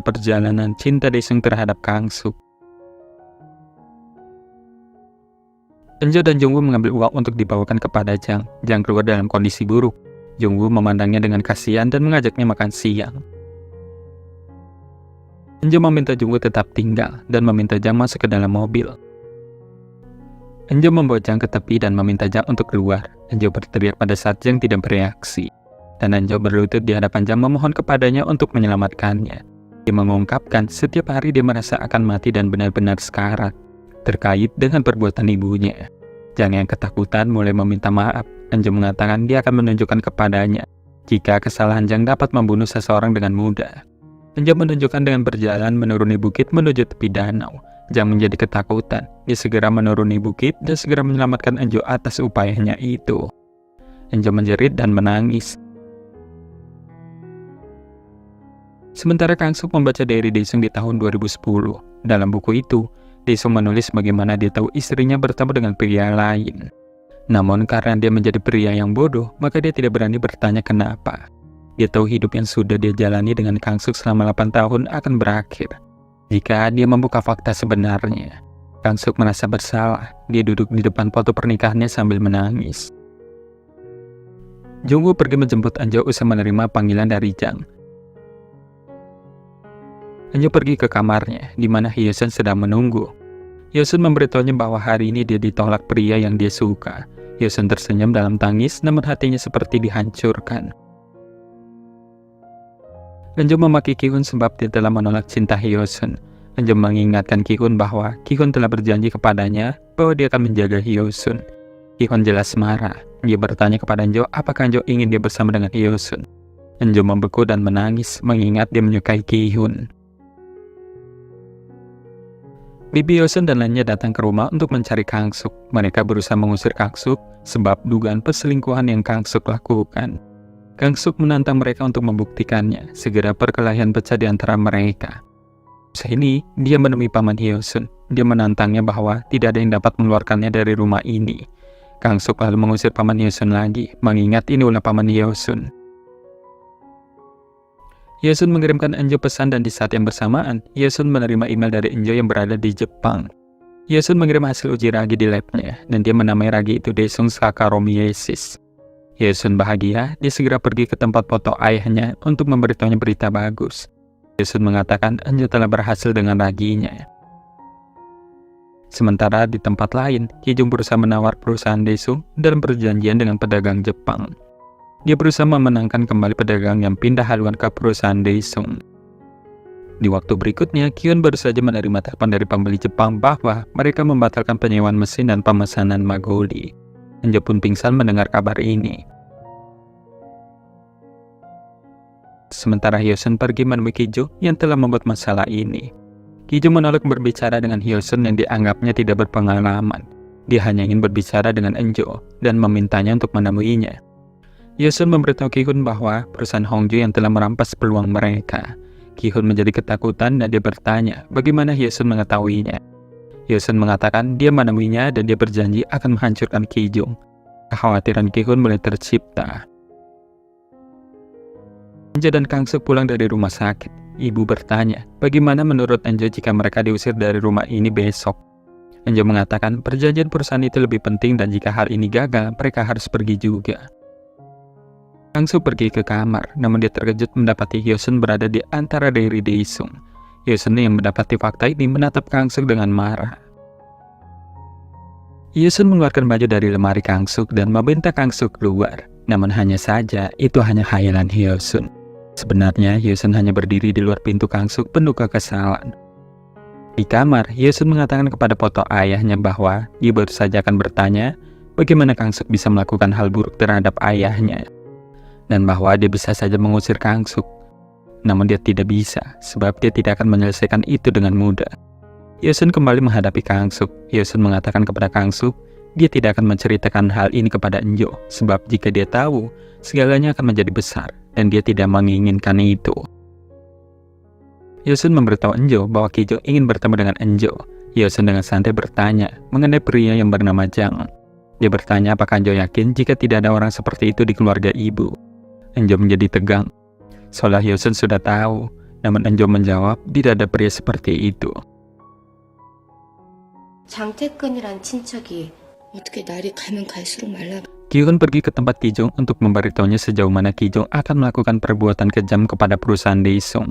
perjalanan cinta Daesung terhadap Kang Suk. Enjo dan Jungwoo mengambil uang untuk dibawakan kepada Jang. Jang keluar dalam kondisi buruk. Jungwoo memandangnya dengan kasihan dan mengajaknya makan siang. Enjo meminta Jungwoo tetap tinggal dan meminta Jang masuk ke dalam mobil. Enjo membawa Jang ke tepi dan meminta Jang untuk keluar. Enjo berteriak pada saat Jang tidak bereaksi. Dan Enjo berlutut di hadapan Jang memohon kepadanya untuk menyelamatkannya. Dia mengungkapkan setiap hari dia merasa akan mati dan benar-benar sekarat terkait dengan perbuatan ibunya. Jang yang ketakutan mulai meminta maaf. Enjo mengatakan dia akan menunjukkan kepadanya jika kesalahan Jang dapat membunuh seseorang dengan mudah. Enjo menunjukkan dengan berjalan menuruni bukit menuju tepi danau. Jang menjadi ketakutan. Dia segera menuruni bukit dan segera menyelamatkan Enjo atas upayanya itu. Enjo menjerit dan menangis. Sementara Kang Suk membaca diary Daesung di tahun 2010. Dalam buku itu, Daesung menulis bagaimana dia tahu istrinya bertemu dengan pria lain. Namun karena dia menjadi pria yang bodoh, maka dia tidak berani bertanya kenapa. Dia tahu hidup yang sudah dia jalani dengan Kang Suk selama 8 tahun akan berakhir jika dia membuka fakta sebenarnya. Kang Suk merasa bersalah. Dia duduk di depan foto pernikahannya sambil menangis. Jungwoo pergi menjemput Enjo usai menerima panggilan dari Jang. Enjo pergi ke kamarnya, di mana Hyesun sedang menunggu. Hyesun memberitahunya bahwa hari ini dia ditolak pria yang dia suka. Hyesun tersenyum dalam tangis, namun hatinya seperti dihancurkan. Enjo memaki Ki-hun sebab dia telah menolak cinta Hyesun. Enjo mengingatkan Ki-hun bahwa Ki-hun telah berjanji kepadanya bahwa dia akan menjaga Hyesun. Ki-hun jelas marah. Dia bertanya kepada Enjo apakah Enjo ingin dia bersama dengan Hyesun. Enjo membeku dan menangis mengingat dia menyukai Ki-hun. Bibi Hyesun dan lainnya datang ke rumah untuk mencari Kang Suk. Mereka berusaha mengusir Kang Suk sebab dugaan perselingkuhan yang Kang Suk lakukan. Kang Suk menantang mereka untuk membuktikannya. Segera perkelahian pecah di antara mereka. Saat ini, dia menemui paman Hyesun. Dia menantangnya bahwa tidak ada yang dapat mengeluarkannya dari rumah ini. Kang Suk lalu mengusir paman Hyesun lagi, mengingat ini ulah paman Hyesun. Hyesun mengirimkan Enjo pesan dan di saat yang bersamaan, Hyesun menerima email dari Enjo yang berada di Jepang. Hyesun mengirim hasil uji ragi di labnya, dan dia menamai ragi itu Daesung Saccharomyces. Hyesun bahagia, dia segera pergi ke tempat foto ayahnya untuk memberitahunya berita bagus. Hyesun mengatakan Enjo telah berhasil dengan raginya. Sementara di tempat lain, Ki-jung berusaha menawar perusahaan Daesung dalam perjanjian dengan pedagang Jepang. Dia berusaha memenangkan kembali pedagang yang pindah haluan ke perusahaan Daesung. Di waktu berikutnya, Ki-hun baru saja menerima telepon dari pembeli Jepang bahwa mereka membatalkan penyewaan mesin dan pemesanan Magoli. Enjo pun pingsan mendengar kabar ini. Sementara Hyesun pergi menemui Ki-jung yang telah membuat masalah ini. Ki-jung menolak berbicara dengan Hyesun yang dianggapnya tidak berpengalaman. Dia hanya ingin berbicara dengan Enjo dan memintanya untuk menemuinya. Hyesun memberitahu Ki-hun bahwa perusahaan Hongju yang telah merampas peluang mereka. Ki-hun menjadi ketakutan dan dia bertanya bagaimana Hyesun mengetahuinya. Hyesun mengatakan dia menemuinya dan dia berjanji akan menghancurkan Ki-jung. Kekhawatiran Ki-hun mulai tercipta. Enjo dan Kang Suk pulang dari rumah sakit. Ibu bertanya, bagaimana menurut Enjo jika mereka diusir dari rumah ini besok? Enjo mengatakan perjanjian perusahaan itu lebih penting dan jika hal ini gagal, mereka harus pergi juga. Kang Suk pergi ke kamar, namun dia terkejut mendapati Hyesun berada di antara diary Daesung. Hyesun yang mendapati fakta ini menatap Kang Suk dengan marah. Hyesun mengeluarkan baju dari lemari Kang Suk dan meminta Kang Suk keluar. Namun hanya saja, itu hanya khayalan Hyesun. Sebenarnya, Hyesun hanya berdiri di luar pintu Kang Suk penuh kekesalan. Di kamar, Hyesun mengatakan kepada foto ayahnya bahwa dia baru saja akan bertanya bagaimana Kang Suk bisa melakukan hal buruk terhadap ayahnya. Dan bahwa dia bisa saja mengusir Kang Suk. Namun dia tidak bisa, sebab dia tidak akan menyelesaikan itu dengan mudah. Hyesun kembali menghadapi Kang Suk. Hyesun mengatakan kepada Kang Suk, dia tidak akan menceritakan hal ini kepada Enjo, sebab jika dia tahu, segalanya akan menjadi besar, dan dia tidak menginginkan itu. Hyesun memberitahu Enjo bahwa Ki-jung ingin bertemu dengan Enjo. Hyesun dengan santai bertanya mengenai pria yang bernama Jang. Dia bertanya apakah Enjo yakin jika tidak ada orang seperti itu di keluarga ibu. Enjo menjadi tegang. Seolah Hyesun sudah tahu, Namun Enjo menjawab, tidak ada pria seperti itu. 장태근이란 친척이 어떻게 날이 가면 갈수록 말라. Ki-hun pergi ke tempat Ki-jong untuk memberitahunya sejauh mana Ki-jong akan melakukan perbuatan kejam kepada perusahaan Daesung.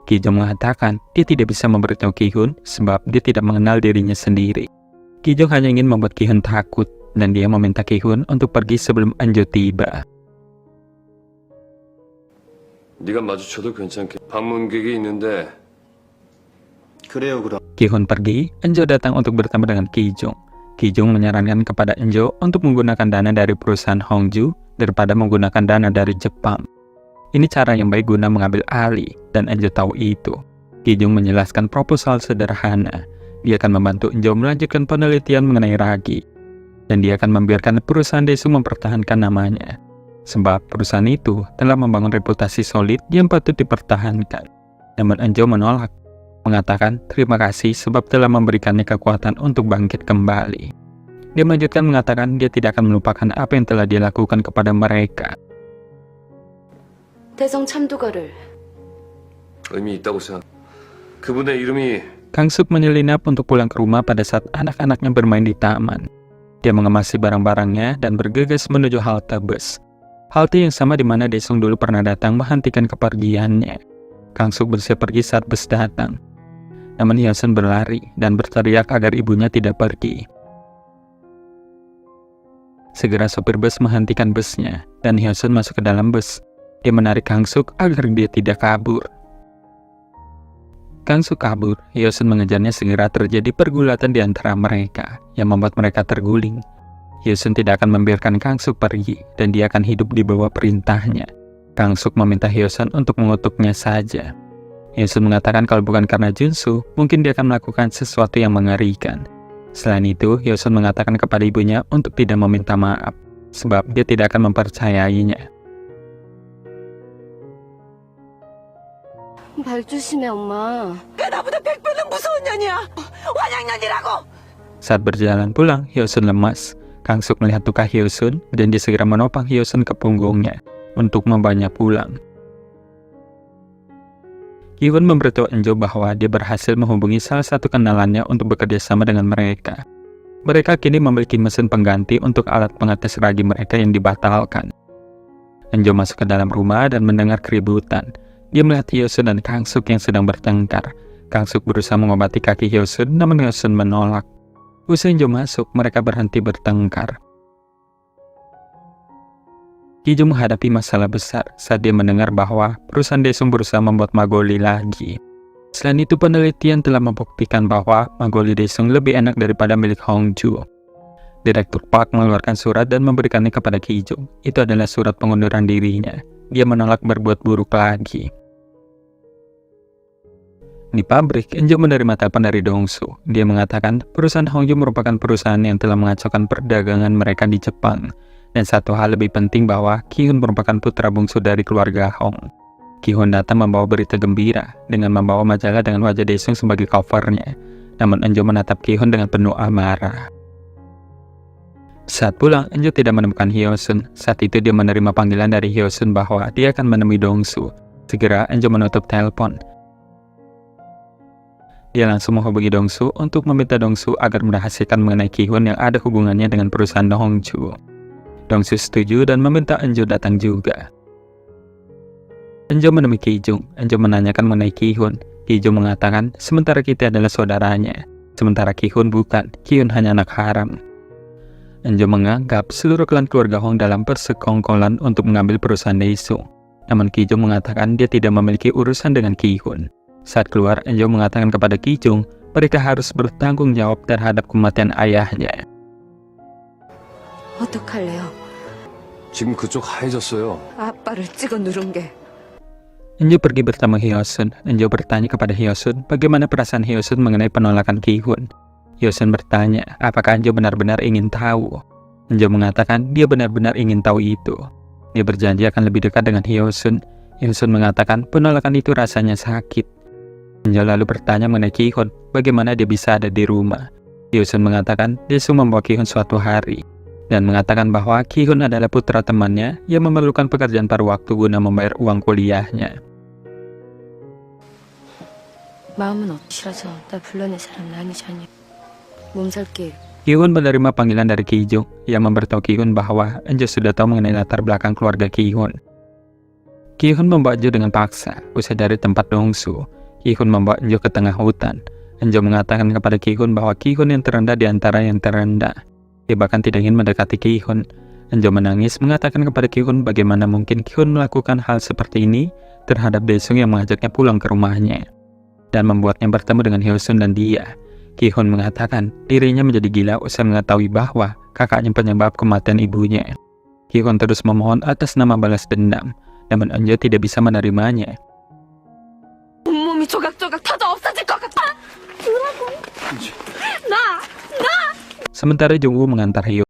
Ki-jong mengatakan dia tidak bisa memberitahu Ki-hun sebab dia tidak mengenal dirinya sendiri. Ki-jong hanya ingin membuat Ki-hun takut dan dia meminta Ki-hun untuk pergi sebelum Enjo tiba. 네가 마주쳐도 괜찮게 방문객이 있는데. 그래요, 그럼. Ki-hun pergi, Enjo datang untuk bertemu dengan Ki-jong. Ki-jong menyarankan kepada Enjo untuk menggunakan dana dari perusahaan Hongju daripada menggunakan dana dari Jepang. Ini cara yang baik guna mengambil alih, dan Enjo tahu itu. Ki-jong menjelaskan proposal sederhana. Dia akan membantu Enjo melanjutkan penelitian mengenai ragi, dan dia akan membiarkan perusahaan Daesung mempertahankan namanya. Sebab perusahaan itu telah membangun reputasi solid yang patut dipertahankan. Namun Enjo menolak, mengatakan terima kasih sebab telah memberikannya kekuatan untuk bangkit kembali. Dia melanjutkan mengatakan dia tidak akan melupakan apa yang telah dia lakukan kepada mereka. 대성 참도가를 의미 있다고 생각. 그분의 이름이. Kang Suk menyelinap untuk pulang ke rumah pada saat anak-anaknya bermain di taman. Dia mengemasi barang-barangnya dan bergegas menuju halte bus. Halte yang sama di mana Daesung dulu pernah datang menghentikan kepergiannya. Kang Suk bersiap pergi saat bus datang. Namun Hyo-sun berlari dan berteriak agar ibunya tidak pergi. Segera sopir bus menghentikan busnya dan Hyo-sun masuk ke dalam bus. Dia menarik Kang Suk agar dia tidak kabur. Kang Suk kabur, Hyo-sun mengejarnya. Segera terjadi pergulatan di antara mereka yang membuat mereka terguling. Hyo-sun tidak akan membiarkan Kang Suk pergi dan dia akan hidup di bawah perintahnya. Kang Suk meminta Hyo-sun untuk mengutuknya saja. Hyo-sun mengatakan kalau bukan karena Junsu, mungkin dia akan melakukan sesuatu yang mengerikan. Selain itu, Hyo-sun mengatakan kepada ibunya untuk tidak meminta maaf, sebab dia tidak akan mempercayainya. 말 조심해 엄마. 나보다 100배는 무서운 년이야. 환양년이라고. Saat berjalan pulang, Hyo-sun lemas. Kang Suk melihat luka Hyo-sun dan dia segera menopang Hyo-sun ke punggungnya untuk membawanya pulang. Ki-hun memberitahu Enjo bahwa dia berhasil menghubungi salah satu kenalannya untuk bekerja sama dengan mereka. Mereka kini memiliki mesin pengganti untuk alat pengetes ragi mereka yang dibatalkan. Enjo masuk ke dalam rumah dan mendengar keributan. Dia melihat Hyo-sun dan Kang Suk yang sedang bertengkar. Kang Suk berusaha mengobati kaki Hyo-sun, namun Hyo-sun menolak. Usai Enjo masuk, mereka berhenti bertengkar. Ki-jong menghadapi masalah besar saat dia mendengar bahwa perusahaan Daesung berusaha membuat Magoli lagi. Selain itu, penelitian telah membuktikan bahwa Magoli Daesung lebih enak daripada milik Hongju. Direktur Park mengeluarkan surat dan memberikannya kepada Ki-jong. Itu adalah surat pengunduran dirinya. Dia menolak berbuat buruk lagi. Di pabrik, Enjo menerima telepon dari Dongsu. Dia mengatakan perusahaan Hongju merupakan perusahaan yang telah mengacaukan perdagangan mereka di Jepang. Dan satu hal lebih penting bahwa Ki-hun merupakan putra bungsu dari keluarga Hong. Ki-hun datang membawa berita gembira dengan membawa majalah dengan wajah Daesung sebagai covernya. Namun Enjo menatap Ki-hun dengan penuh amarah. Saat pulang, Enjo tidak menemukan Hyo-sun. Saat itu dia menerima panggilan dari Hyo-sun bahwa dia akan menemui Dongsu. Segera Enjo menutup telepon. Dia langsung menghubungi Dongsu untuk meminta Dongsu agar merahasiakan mengenai Ki-hun yang ada hubungannya dengan perusahaan Hongju. Dongsu setuju dan meminta Enjo datang juga. Enjo menemui Ki-jong. Enjo menanyakan mengenai Ki-hun. Ki-jong mengatakan sementara kita adalah saudaranya, sementara Ki-hun bukan. Ki-hun hanya anak haram. Enjo menganggap seluruh klan keluarga Hong dalam persekongkolan untuk mengambil perusahaan Daesung. Namun Ki-jong mengatakan dia tidak memiliki urusan dengan Ki-hun. Saat keluar, Enjo mengatakan kepada Ki-jong mereka harus bertanggung jawab terhadap kematian ayahnya. 어떡할래요? 지금 그쪽 하얘졌어요. 아빠를 찍어 누른 게. Enjo pergi bertemu Hyo-sun. Enjo bertanya kepada Hyo-sun bagaimana perasaan Hyo-sun mengenai penolakan Ki-hun. Hyo-sun bertanya apakah Enjo benar-benar ingin tahu. Enjo mengatakan dia benar-benar ingin tahu itu. Dia berjanji akan lebih dekat dengan Hyo-sun. Hyo-sun mengatakan penolakan itu rasanya sakit. Enjo lalu bertanya mengenai Ki-hun bagaimana dia bisa ada di rumah. Hyo-sun mengatakan Daesung membawa Ki-hun suatu hari dan mengatakan bahwa Ki-hun adalah putra temannya yang memerlukan pekerjaan paruh waktu guna membayar uang kuliahnya. 마음은 싫어서 날 불러낸 사람은 아니지 않냐. 몸살게. Ki-hun menerima panggilan dari Ki-jung yang memberitahu Ki-hun bahwa Enjo sudah tahu mengenai latar belakang keluarga Ki-hun. Ki-hun membawa Enjo dengan paksa. Usai dari tempat Dongsu, Ki-hun membawa Enjo ke tengah hutan. Enjo mengatakan kepada Ki-hun bahwa Ki-hun yang terendah di antara yang terendah. Dia bahkan tidak ingin mendekati Ki-hun. Enjo menangis mengatakan kepada Ki-hun bagaimana mungkin Ki-hun melakukan hal seperti ini terhadap Daesung yang mengajaknya pulang ke rumahnya dan membuatnya bertemu dengan Hyosun dan dia. Ki-hun mengatakan dirinya menjadi gila usai mengetahui bahwa kakaknya penyebab kematian ibunya. Ki-hun terus memohon atas nama balas dendam, namun Enjo tidak bisa menerimanya. 온몸이 조각조각 터져 없어질 것 같아. 나. Sementara Jungwoo mengantar Hyo